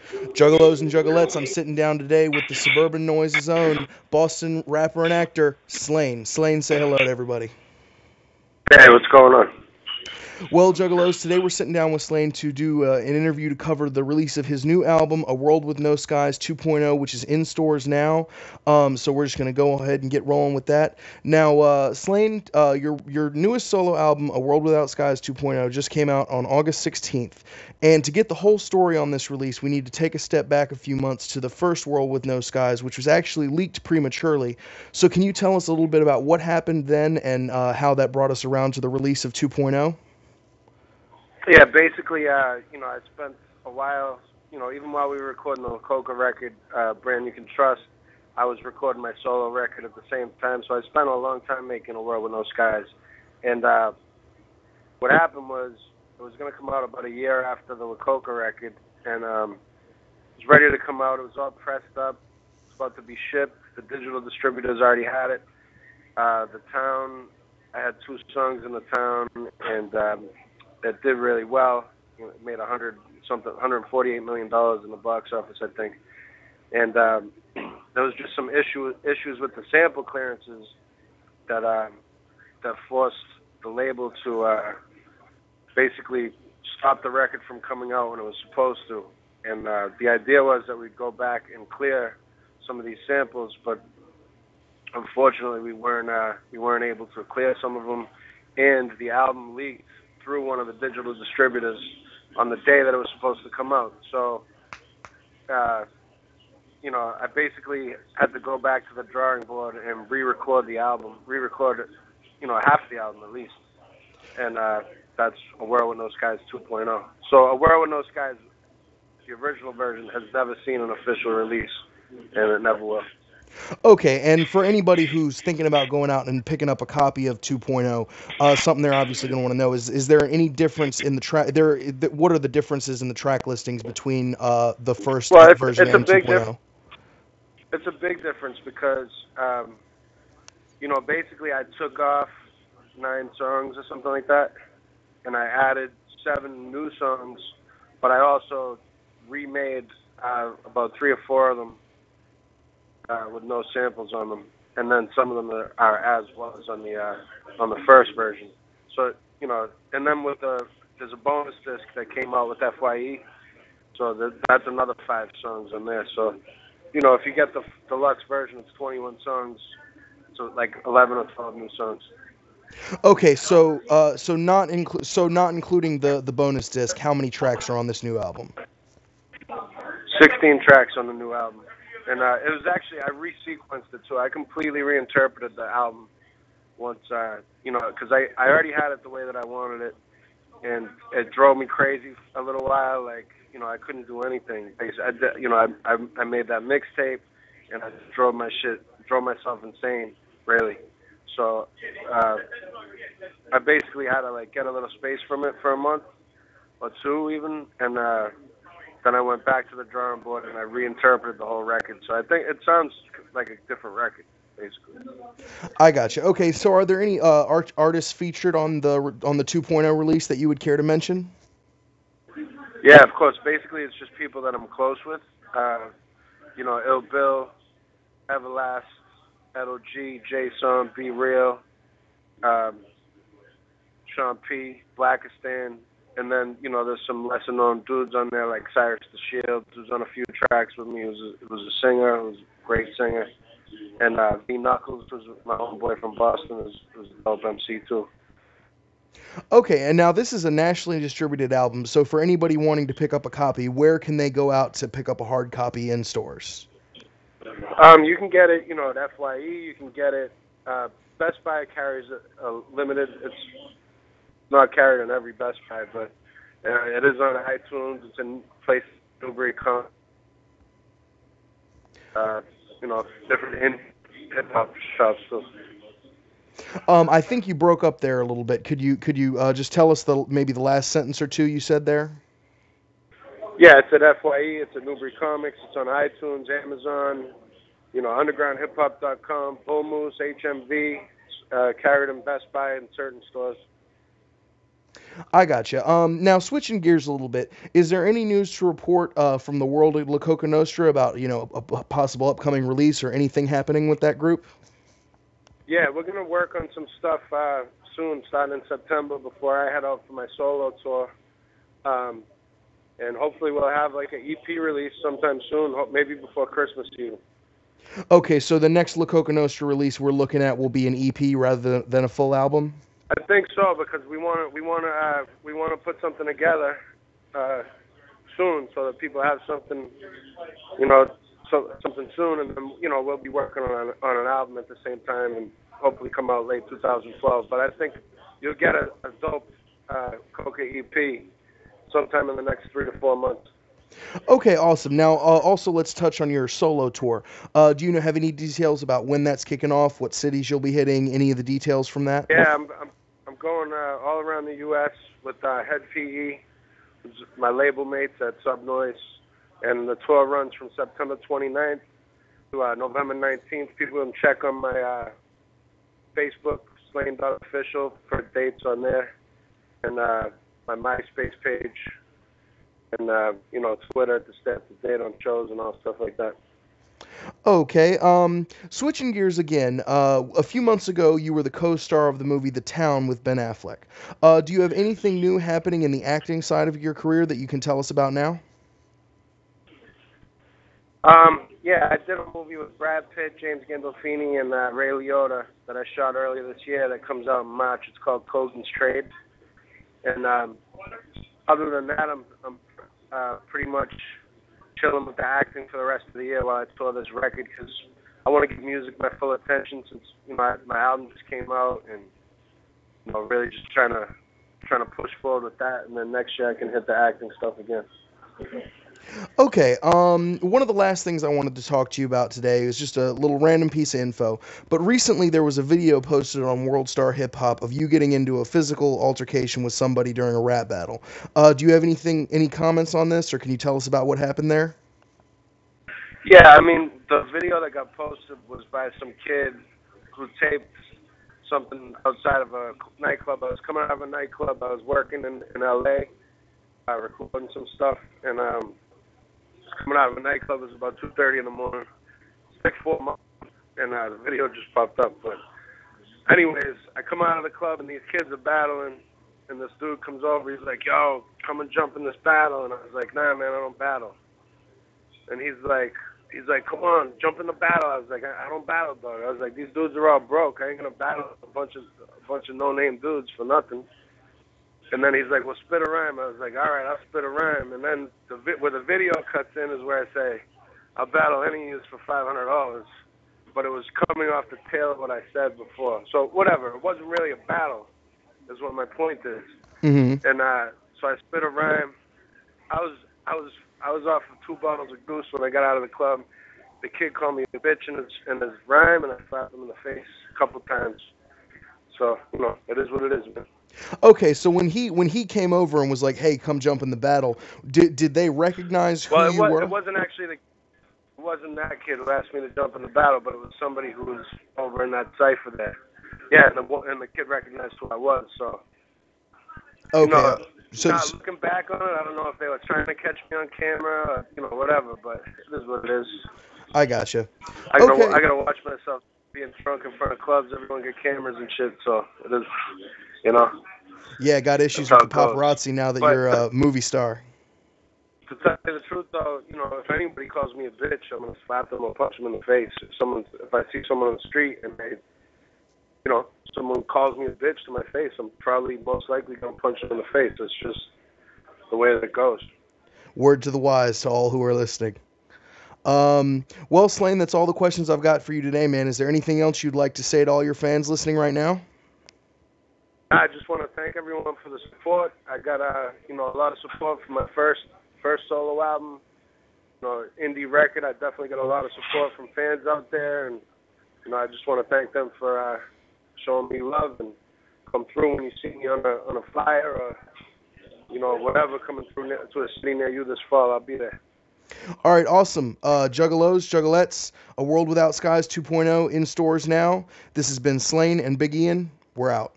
Juggalos and Juggalettes, I'm sitting down today with the Suburban Noise's own Boston rapper and actor, Slaine. Slaine, say hello to everybody. Hey, what's going on? Well, Juggalos, today we're sitting down with Slaine to do an interview to cover the release of his new album, A World with No Skies 2.0, which is in stores now. So we're just going to go ahead and get rolling with that. Now, Slaine, your newest solo album, A World Without Skies 2.0, just came out on August 16th. And to get the whole story on this release, we need to take a step back a few months to the first World with No Skies, which was actually leaked prematurely. So can you tell us a little bit about what happened then and how that brought us around to the release of 2.0? Yeah, basically, I spent a while, even while we were recording the Coka record, Brand You Can Trust, I was recording my solo record at the same time. So I spent a long time making A World with No Skies. And what happened was it was going to come out about a year after the Coka record, and it was ready to come out. It was all pressed up. It was about to be shipped. The digital distributors already had it. The town, I had two songs in the town, and that did really well. It made 148 million dollars in the box office, I think. And there was just some issues with the sample clearances that forced the label to basically stop the record from coming out when it was supposed to. And the idea was that we'd go back and clear some of these samples, but unfortunately we weren't able to clear some of them, and the album leaked through one of the digital distributors on the day that it was supposed to come out. So, uh, I basically had to go back to the drawing board and re-record the album, re-record it, half the album at least, and that's A World with No Skies 2.0. So A World with No Skies, the original version, has never seen an official release, and it never will. Okay, and for anybody who's thinking about going out and picking up a copy of 2.0, something they're obviously going to want to know is there any difference in the track? What are the differences in the track listings between the first Well, version and 2.0? it's a big difference because basically I took off 9 songs or something like that, and I added 7 new songs, but I also remade about 3 or 4 of them with no samples on them, and then some of them are as well as on the first version. So and then there's a bonus disc that came out with FYE, so that's another 5 songs on there. So if you get the deluxe version, it's 21 songs, so like 11 or 12 new songs. Okay, so not including the bonus disc, how many tracks are on this new album? 16 tracks on the new album. And it was actually, I resequenced it, so I completely reinterpreted the album once, because I already had it the way that I wanted it, and it drove me crazy a little while. Like, I couldn't do anything. I made that mixtape, and I just drove myself insane, really. So I basically had to like get a little space from it for a month or two even, and then I went back to the drawing board and I reinterpreted the whole record. So I think it sounds like a different record, basically. I got you. Okay, so are there any artists featured on the 2.0 release that you would care to mention? Yeah, of course. Basically, it's just people that I'm close with. Ill Bill, Everlast, Edo G, Jason, Be Real, um, Sean P, Blackistan, and then there's some lesser known dudes on there like Cyrus the Shield, who's on a few tracks with me. Who was a singer, who was a great singer, and B Knuckles, who's my homeboy from Boston, who's a dope MC too. Okay, and now this is a nationally distributed album, so for anybody wanting to pick up a copy, where can they go out to pick up a hard copy in stores? You can get it, at FYE. You can get it. Best Buy carries a limited. It's not carried on every Best Buy, but it is on iTunes. It's in places Newbury, different hip hop shops. So. I think you broke up there a little bit. Could you just tell us maybe the last sentence or two you said there? Yeah, it's at FYE. It's at Newbury Comics. It's on iTunes, Amazon, undergroundhiphop.com, Bull Moose, HMV, carried in Best Buy and certain stores. I gotcha. Now switching gears a little bit, is there any news to report from the world of La Coka Nostra about a possible upcoming release or anything happening with that group? Yeah, we're gonna work on some stuff soon, starting in September before I head out for my solo tour. Um, and hopefully we'll have like an EP release sometime soon, maybe before Christmas even. Okay, so the next La Coka Nostra release we're looking at will be an EP rather than a full album. I think so because we want to put something together uh, soon so that people have something, you know, something soon, and then we'll be working on an album at the same time and hopefully come out late 2012. But I think you'll get a dope Coca EP sometime in the next 3 to 4 months. Okay, awesome. Now, also let's touch on your solo tour. Do you have any details about when that's kicking off? What cities you'll be hitting? Any of the details from that? Yeah, I'm going all around the U.S. with Head PE, who's my label mates at Subnoise, and the tour runs from September 29th to November 19th. People can check on my Facebook, Slaine.official, for dates on there, and my MySpace page, and Twitter to stay up to date on shows and all stuff like that. Okay, switching gears again. A few months ago, you were the co-star of the movie The Town with Ben Affleck. Do you have anything new happening in the acting side of your career that you can tell us about now? Yeah, I did a movie with Brad Pitt, James Gandolfini, and Ray Liotta that I shot earlier this year that comes out in March. It's called Coden's Trade. And other than that, I'm pretty much chilling with the acting for the rest of the year while I tour this record because I want to give music my full attention since my album just came out, and really just trying to push forward with that, and then next year I can hit the acting stuff again. Okay, one of the last things I wanted to talk to you about today is just a little random piece of info. But recently there was a video posted on World Star Hip Hop of you getting into a physical altercation with somebody during a rap battle. Do you have any comments on this, or can you tell us about what happened there? Yeah, I mean, the video that got posted was by some kid who taped something outside of a nightclub. I was coming out of a nightclub. I was working in L.A., recording some stuff, and just coming out of a nightclub. It was about 2:30 in the morning. It's like 4 months, and the video just popped up. But anyways, I come out of the club, and these kids are battling, and this dude comes over. He's like, yo, come and jump in this battle. And I was like, nah, man, I don't battle. And he's like, come on, jump in the battle. I was like, I don't battle, dog. I was like, these dudes are all broke. I ain't gonna battle a bunch of no-name dudes for nothing. And then he's like, well, spit a rhyme. I was like, all right, I'll spit a rhyme. And then where the video cuts in is where I say, I'll battle any of you for $500. But it was coming off the tail of what I said before. So whatever, it wasn't really a battle, is what my point is. Mm-hmm. And so I spit a rhyme. I was off of 2 bottles of Goose when I got out of the club. The kid called me a bitch in his rhyme, and I slapped him in the face a couple times. So it is what it is, man. Okay, so when he came over and was like, "Hey, come jump in the battle," did they recognize who you were? It wasn't actually it wasn't that kid who asked me to jump in the battle, but it was somebody who was over in that cipher there. Yeah, and the kid recognized who I was. So Okay, so looking back on it, I don't know if they were trying to catch me on camera, or, whatever. But it is what it is. I gotcha. I Okay. gotta watch myself being drunk in front of clubs. Everyone get cameras and shit. So it is, Yeah, got issues that's with the how it goes. paparazzi now that But you're a movie star. to tell you the truth, though, if anybody calls me a bitch, I'm gonna slap them or punch them in the face. If I see someone on the street and someone calls me a bitch to my face, I'm probably most likely gonna punch them in the face. It's just the way that it goes. Word to the wise to all who are listening. Well, Slaine, that's all the questions I've got for you today, man. Is there anything else you'd like to say to all your fans listening right now? I just want to thank everyone for the support. I got a lot of support for my first solo album, indie record. I definitely got a lot of support from fans out there, and I just want to thank them for showing me love and come through when you see me on a flyer or whatever coming through to a city near you this fall. I'll be there. All right, awesome. Juggalos, Juggalettes, A World Without Skies 2.0 in stores now. This has been Slaine and Big Ian. We're out.